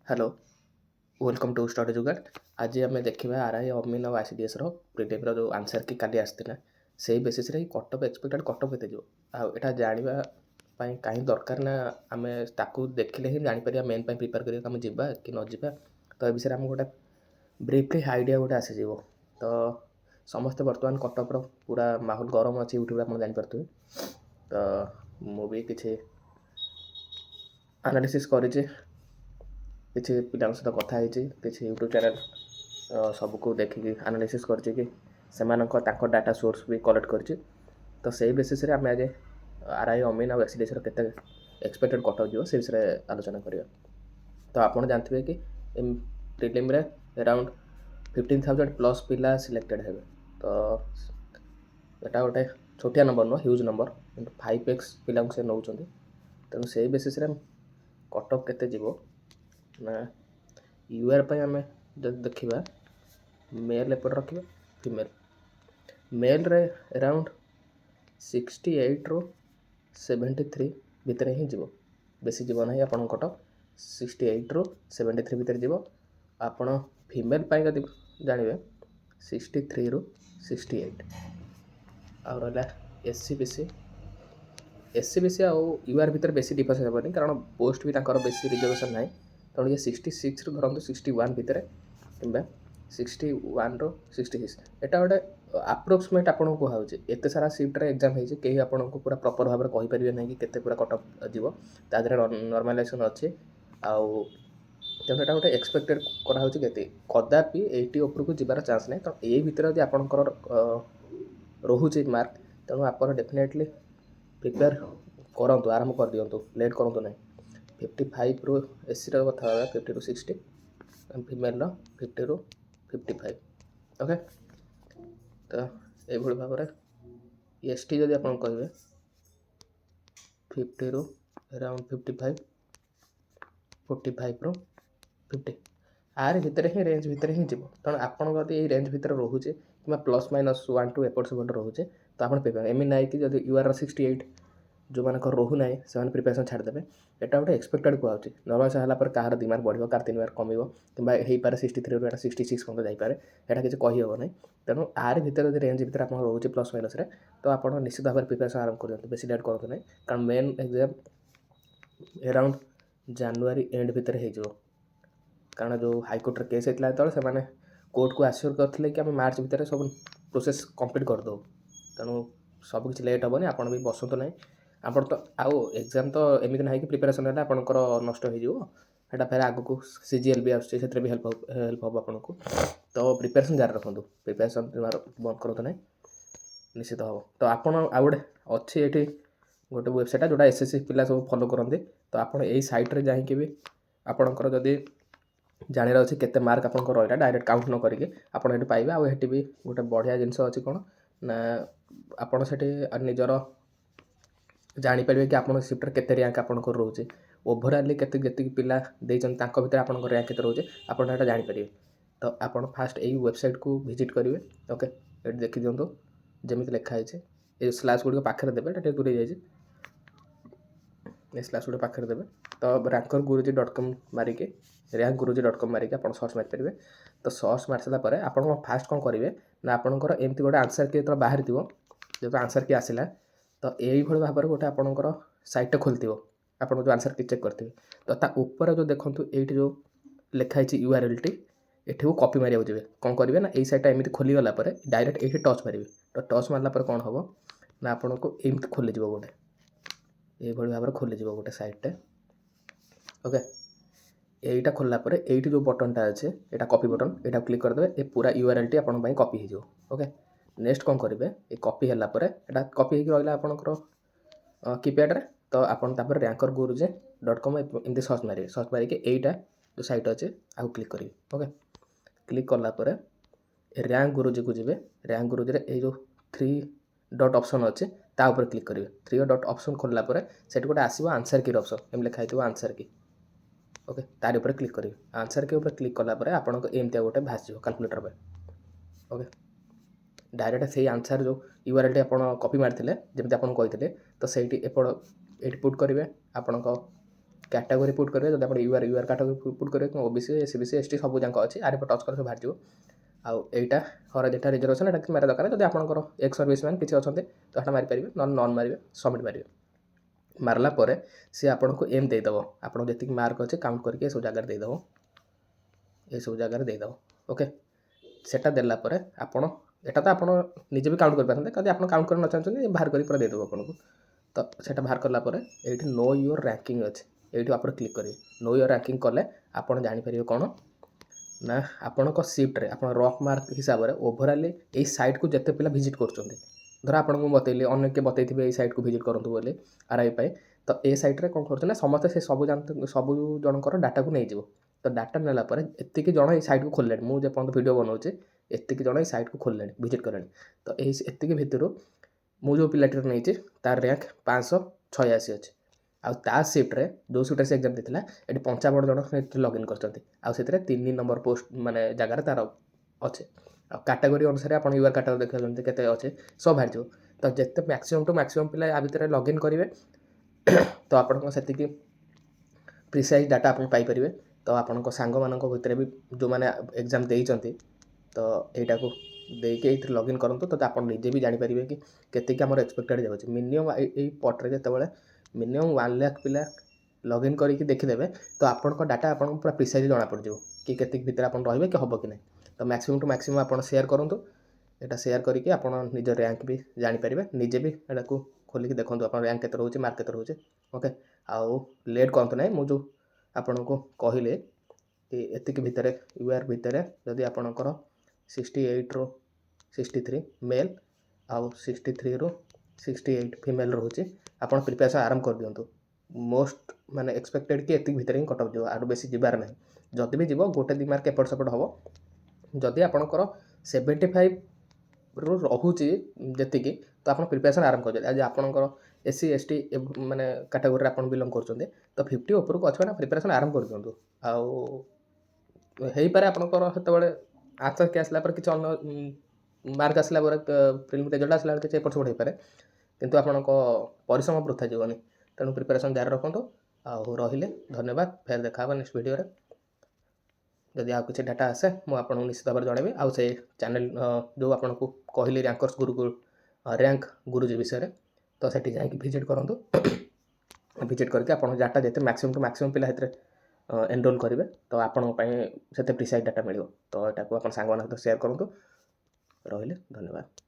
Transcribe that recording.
Hello welcome to study जुगाड़। आज आम देखा आरआई अमीन और आईसीडीएस प्रिलिम जो आंसर की काली आसाला से बेसीस कटअप एक्सपेक्टेड कटअप के यहाँ जानापी कहीं दरकार ना आम ताकू देखिले ही जापर मेन प्रिपेयर करें जावा कि न जावा। तो ये विषय में गोटे ब्रीफली आइडिया गोटे आसीज। तो समस्ते बर्तमान कटअप्र पूरा माहौल गरम अच्छी यूट्यूब आप जापे। तो मुझे किसी एनालिसिस कर किसी पिला सहित कथा किसी यूट्यूब चैनल सबको देखिए एनालिसिस कर डाटा सोर्स भी कलेक्ट कर। तो सही बेसिस रे आम आज आरआई अमीन और एसडीएस केते एक्सपेक्टेड कटअप जो से विषय आलोचना करिया। तो आप जानते कि प्रिलिम रे अराउंड 15,000 प्लस पिला सिलेक्टेड है। तो यहाँ गोटे छोटिया नंबर नुह ह्यूज नंबर 5x पिला से नौ। तेणु से बेसिस कटअप केते जीवो ना यूआर पर आम जब देखा मेल एपट रखा फीमेल मेल रे अराउंड 68 ରୁ 73 भितर ही जीव बेसी जीव ना आप कटअप 68 ରୁ 73 भितर जीव। आपड़ फीमेल जब जानवे 63 ରୁ 68 आ रहा एससी बीसी आउ यूआर भितर बेसी डिफरेंस हेनी कारण पोस्ट भी बेसी रिजर्वेशन ना। तेणु ये 66 रू धरतु 61 भितर कि 61 ରୁ 66 एटा गोटे आप्रोक्सीमेट आपको कहुचे एत सारा सिफ्ट्रे एग्जाम हो कहीं आपको पूरा प्रपर भाव में कहींपारे ना कि केते पूरा कटअप जीव तादेह नॉर्मलाइजेशन अच्छे आउ तेणु यहाँ गोटे एक्सपेक्टेड कराऊँच के कदापि 80 उपरको जीवार चान्स ना। तो यही भितर जब आपंकर रोचे मार्क तेणु आप डेफिनेटली प्रिपेयर करूँ आरंभ कर दिंतु लेट करूँ ना। 55 ରୁ एससी कथा 50 ରୁ 60 फीमेल 50 ରୁ 55 ओके। तो ये भाव में एसटी जदि आप कहे 50 ରୁ अराउंड 55 45 ରୁ 50 आर भितर ही रेंज भितर ही जीव। तेणु आप रेंज भितर रोचे कि प्लस माइनस 1 टू एपट सेपट रोचे तो आप प्रिपेयर एम ना कि जब यूआर 68 जो मान रोहू ना से प्रिपेरेसन छाड़देवे। यहाँ गोटे एक्सपेक्टेड कहुचे नर्माल सारापर कहार 2 मार्क बढ़ो कार 3 मार्क कम कि 63 ରୁ 66 पॉइंट जापे यहाँ किसी कहीहब ना। तेणु आर भितर जब रेंज भितर आप रोचे प्लस माइनस तो आप निश्चित भाव में प्रिपेरेसन आरंभ कर दिखाते बेसी लेट करूँ ना कारण main exam around January and भितर हो कारण जो हाईकोर्ट केस होता है से कोर्ट को आश्योर करते कि आम मार्च भितर सब प्रोसेस कंप्लीट करदे। तेणु सबकि लेट हेनी आप भी बसतु ना आप तो आउ एग्जाम तो एमती ना कि प्रिपेरेसन है आपंकर नष्ट होटा फेर आग को सीजीएल भी आसे भी हेल्प हम आपको। तो प्रिपेरेसन जारी रखुँ प्रिपेरेसन बंद करूँ ना निश्चित हम। तो आप गोटे अच्छी ये गोटे वेबसाइट जोटा एसएससी पिला सब फॉलो करते। तो आप सैट्रे जाकि भी आपंकर जदि जानार अच्छे केते मार्क आप रहा डायरेक्ट काउंट न करके आपड़ी पाइबे। आठी भी गोटे बढ़िया जिनस अच्छी कौन ना आपड़ से निजर जापर कि आप सिफ्टर केते रैंक आप रोचे ओभरअली के पिला देते भितर आप रैंक के रोचे आपटा जापर। तो आप फास्ट यही वेबसाइट को विजिट करेंगे ओके। ये देखी दिंतु जमी लिखाई ये स्लाश गुड़ पाखे देवे दूरे जाइए स्लाश गुड़ पाखे देवे। तो रैंकर गुरुजी .com मारिके रैंक गुरुजी .com मारिके आप सर्च मारिपारे। तो सर्च मार सारापर आप फास्ट कौन करेंगे ना आपंकर एमती गोटे आंसर की जो बाहर जो आंसर की आसला तो यही भाव में गोटे आपंकर सैटे खोलती आप जो आंसर की चेक करेंगे। तो ऊपर जो देखूँ ये जो लिखाई यूआरएल ये कॉपी मारे जी कौन करेंगे ना यही सैटा एमती खोलीगला डायरेक्ट ये टच मारे। तो टच मारला कौन हम ना आपको एमती खोलीज गोटे ये भाव में खोलीज गोटे सैटे ओके। यहीटा खोलला ये जो बटनटा अच्छे यहाँ कॉपी बटन यहाँ क्लिक करदे ये पूरा यूआरएल टी आप कॉपी हो ओके। नेक्स्ट कौन करेंगे ये कॉपी है कॉपी हो रहा आपंकर कीपैड्रे। तो आप रैंकर गुरुजी .com एमती सर्च मारे सर्च मारिक यहीटा जो सैट अच्छे आउ क्लिक करेंगे ओके। क्लिक कलापर रैंक गुरुजी को जी रैंक गुरुजी ये जो 3 डॉट ऑप्शन अच्छे तापर क्लिक करेंगे 3 डॉट ऑप्शन खोलला से गोटे आसो आंसर की ऑप्शन एम लिखाई आंसर की ओके। तार ऊपर क्लिक करेंगे आंसर के ऊपर क्लिक कलापर आपको एमती गोटे भाषो कैलकुलेटर पे ओके। डायरेक्ट से आंसर जो यूआरएल टी आप कॉपी मारते जमी आपको कही तो सही एपट ये पुट करेंगे आपण कैटेगोरी पुट करेंगे जब आप यूआर कैटेगोरी पुट करेंगे ओबीसी एससीबीसी एसटी सब जाक अच्छी आर टच कर बाहर जाव आईटा हराजिटा रिजर्वेशन एटा मारे दरकार जब आपंकर एक्स सर्विस मैन किसी अच्छा तो यहाँ मारिपारे ना नन मारे सबमिट मारे मारला सी आपन को एम देदेव आप जी मार्क अच्छे काउंट करके सब जगह देदेव ये सब जगह देदेव ओके सेटा देलापर आपण एटा तो आपड़ निजे भी काउंट कर पारते कभी आप काउंट करना चाहते बाहर कर पूरा देदेव आपको तो सेटा बाहर कलापर ये नो योर रैंकिंग अच्छे ये आप क्लिक करेंगे नो योर रैंकिंग कले आपड़ जापर कौन ना आपण सिफ्ट्रे आप रफ मार्क हिसाब से ओभराली यही सैट को जिते पिला भिजिट कर धर आपको बतैली अनेक के बतई ये सैट को भिजिट करूँ बोली आरआई पाए तो ये सैट्रे कौन कर समस्ते से सब जानते सब जनकर डाटा को नहीं तो डाटा नेलापर एतिक जन ये सैट को खोल मुझे वीडियो बनाऊे एतिक जन ये सैट को खोल भिजिट कले तो ये भितर मु जो पिलाटी नहीं तार रैंक 586 अच्छे आ सिफ्ट्रे जो सिफ्ट से एग्जाम देता ये 55 जन लॉगिन कर 3 नंबर पोस्ट माने जगार तार अच्छे कैटेगोरी अनुसार आप यूआर कैटेगोरी देखते केते अच्छे सब बाहर जाओ तो जिते मैक्सिमम टू मैक्सिमम पिला आ भितर लॉगिन करेंगे तो आपको से प्रिसाइज डाटा आप पाइपर तो आपण सांग मान भितर भी जो मैंने एग्जाम देते तो यहाँ को देके ये लॉगिन करूँ तो आप निजे भी जापर कि केतिक आम एक्सपेक्टेड जाऊँगी मिनिमम यही पट्रे जो मिनिमम 1 लाख पिला लॉगिन करके देखीदे तो आपण डाटा आपको पूरा प्रिसाइज जना पड़ जाए कि केतिक भितर आप रे कि हम कि नहीं तो मैक्सिमम टू मैक्सिमम आप शेयर करूँ यहाँ शेयर करके आप निज रैंक भी जापर निजे भी यहाँ को खोलिक देखो आप रैंक के रोचे मार्क के रोचे ओके आउ लेट करते ना मुझे आपन को कहले कि एतिक भितर यूआर भितर जदि आपणकर 68 रो 63 मेल आउ 63 रो 68 फीमेल रोचे आप प्रिपेरेसन आरंभ कर दिंतु मोस्ट माने एक्सपेक्टेड कि एतिक भितर ही कटअप जो आर बेसी जबार ना जदि भी जीव गोटे 2 मार्क एपट सेपट हम जदि आपणकर 75 रू रोचे जी तो आप प्रिपेरेसन आरंभ कर आज आपणकर एससी एसटी माने कैटेगोरी आप बिलंग कर तो 50 ऊपर को अच्छे प्रिपेरेसन आरंभ कर दिंतु आउ पारे आपणकर से आंसर के आसला कि मार्क आसला प्रिलिम रिजल्ट आसला कि एपट सेपट होपे किंतु आपण परिश्रम वृथा जीवन तेणु प्रिपेरेसन जारी रखुँ आउ रहिले धन्यवाद फेर देखा नेक्स्ट वीडियो जदि आ किसी डाटा आसे मुझे निश्चित भाव जनइबी आउ से चैनल जो आपको कहली रैंकर्स गुरुकुल रैंक गुरुजी विषय तो सेठी जाकि विजिट करूँ विजिट करके आप डाटा जिते मैक्सिमम टू मैक्सिमम पिला एनरोल करेंगे तो आपण से प्रिसाइज डाटा मिल तो यहाँ को आप सांग सहित शेयर करूँ रहिले धन्यवाद।